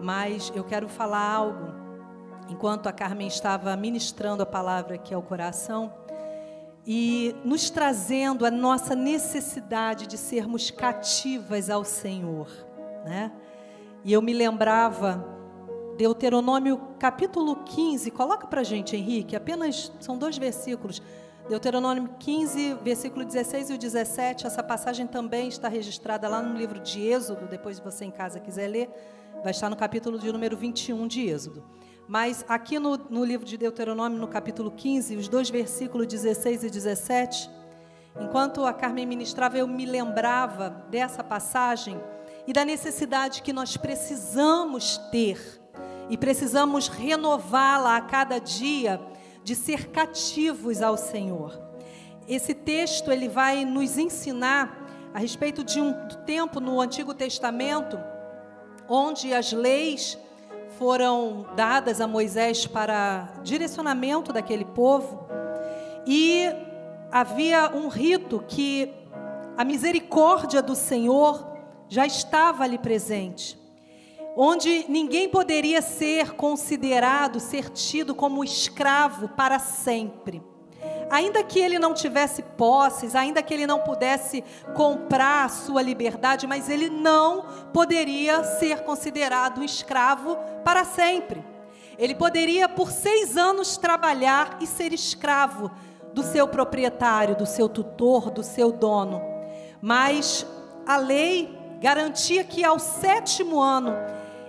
mas eu quero falar algo. Enquanto a Carmen estava ministrando a palavra aqui ao coração e nos trazendo a nossa necessidade de sermos cativas ao Senhor, né? E eu me lembrava, Deuteronômio capítulo 15, coloca para a gente, Henrique, apenas, são 2 versículos, Deuteronômio 15, versículo 16 e o 17, essa passagem também está registrada lá no livro de Êxodo, depois se você em casa quiser ler, vai estar no capítulo de número 21 de Êxodo. Mas aqui no livro de Deuteronômio, no capítulo 15, os 2 versículos 16 e 17, enquanto a Carmen ministrava, eu me lembrava dessa passagem e da necessidade que nós precisamos ter, e precisamos renová-la a cada dia, de ser cativos ao Senhor. Esse texto, ele vai nos ensinar a respeito de um tempo no Antigo Testamento, onde as leis foram dadas a Moisés para direcionamento daquele povo, e havia um rito que a misericórdia do Senhor já estava ali presente, onde ninguém poderia ser considerado, ser tido como escravo para sempre. Ainda que ele não tivesse posses, ainda que ele não pudesse comprar a sua liberdade, mas ele não poderia ser considerado um escravo para sempre. Ele poderia por 6 anos trabalhar e ser escravo do seu proprietário, do seu tutor, do seu dono. Mas a lei garantia que ao 7º ano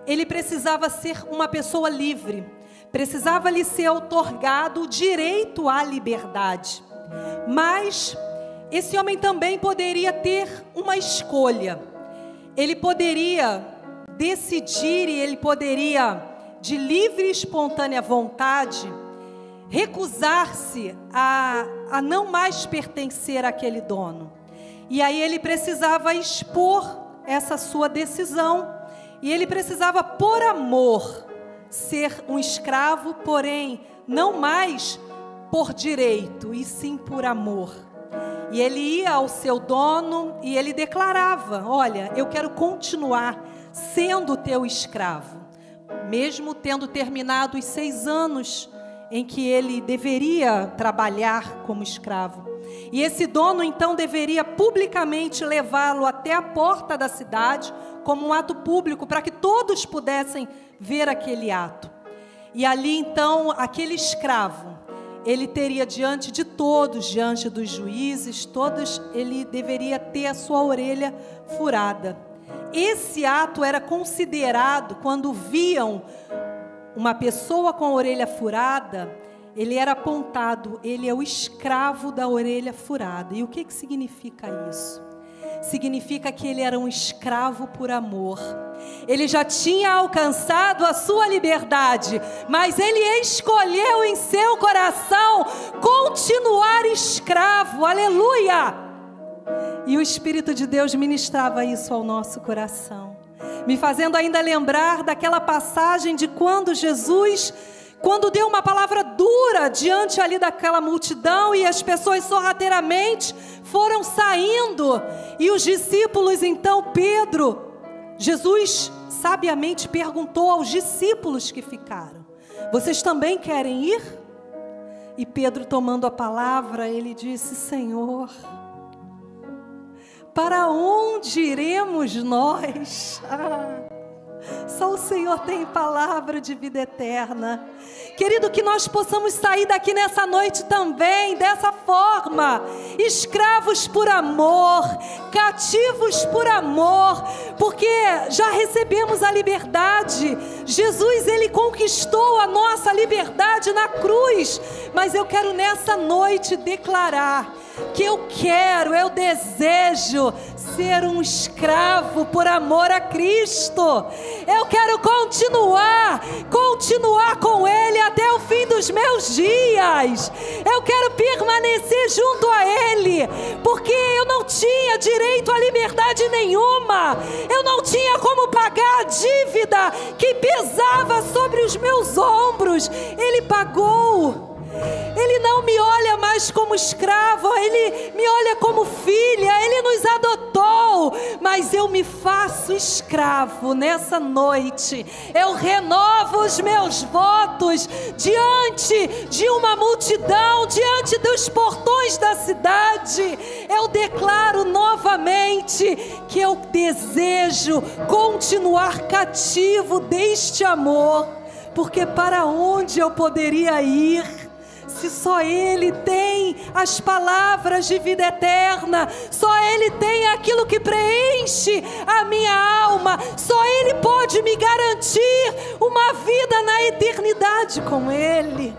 ele precisava ser uma pessoa livre. Precisava lhe ser outorgado o direito à liberdade. Mas esse homem também poderia ter uma escolha. Ele poderia decidir e ele poderia, de livre e espontânea vontade, recusar-se a não mais pertencer àquele dono. E aí ele precisava expor essa sua decisão. E ele precisava, por amor, ser um escravo, porém, não mais por direito, e sim por amor. E ele ia ao seu dono e ele declarava: olha, eu quero continuar sendo teu escravo, mesmo tendo terminado os 6 anos em que ele deveria trabalhar como escravo. E esse dono, então, deveria publicamente levá-lo até a porta da cidade, como um ato público, para que todos pudessem ver aquele ato. E ali, então, aquele escravo, ele teria diante de todos, diante dos juízes, todos, ele deveria ter a sua orelha furada. Esse ato era considerado, quando viam uma pessoa com a orelha furada, ele era apontado, ele é o escravo da orelha furada. E o que significa isso? Significa que ele era um escravo por amor. Ele já tinha alcançado a sua liberdade, mas ele escolheu em seu coração continuar escravo. Aleluia! E o Espírito de Deus ministrava isso ao nosso coração, me fazendo ainda lembrar daquela passagem de quando Jesus, quando deu uma palavra dura diante ali daquela multidão e as pessoas sorrateiramente foram saindo, e os discípulos, então Pedro, Jesus sabiamente perguntou aos discípulos que ficaram: vocês também querem ir? E Pedro, tomando a palavra, ele disse: Senhor, para onde iremos nós? Só o Senhor tem palavra de vida eterna. Querido, que nós possamos sair daqui nessa noite também dessa forma, escravos por amor, cativos por amor, porque já recebemos a liberdade. Jesus, ele conquistou a nossa liberdade na cruz, mas eu quero nessa noite declarar que eu desejo ser um escravo por amor a Cristo. Eu quero continuar com Ele até o fim dos meus dias. Eu quero permanecer junto a Ele, porque eu não tinha direito a liberdade nenhuma. Eu não tinha como pagar a dívida que pesava sobre os meus ombros. Ele pagou. Ele não me olha mais como escravo, Ele me olha como filha, Ele nos adotou, mas eu me faço escravo nessa noite. Eu renovo os meus votos diante de uma multidão, diante dos portões da cidade. Eu declaro novamente que eu desejo continuar cativo deste amor, porque para onde eu poderia ir se só Ele tem as palavras de vida eterna, só Ele tem aquilo que preenche a minha alma, só Ele pode me garantir uma vida na eternidade com Ele.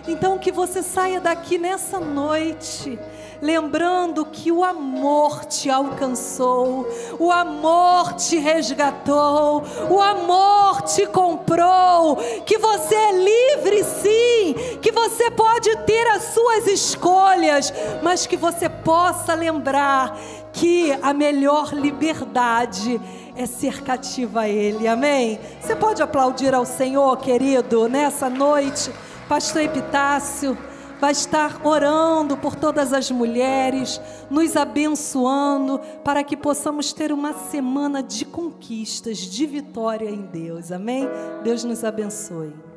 Então que você saia daqui nessa noite lembrando que o amor te alcançou, o amor te resgatou, o amor te comprou, que você é livre sim, que você pode ter as suas escolhas, mas que você possa lembrar que a melhor liberdade é ser cativa a Ele, amém? Você pode aplaudir ao Senhor, querido, nessa noite. Pastor Epitácio vai estar orando por todas as mulheres, nos abençoando, para que possamos ter uma semana de conquistas, de vitória em Deus, amém? Deus nos abençoe.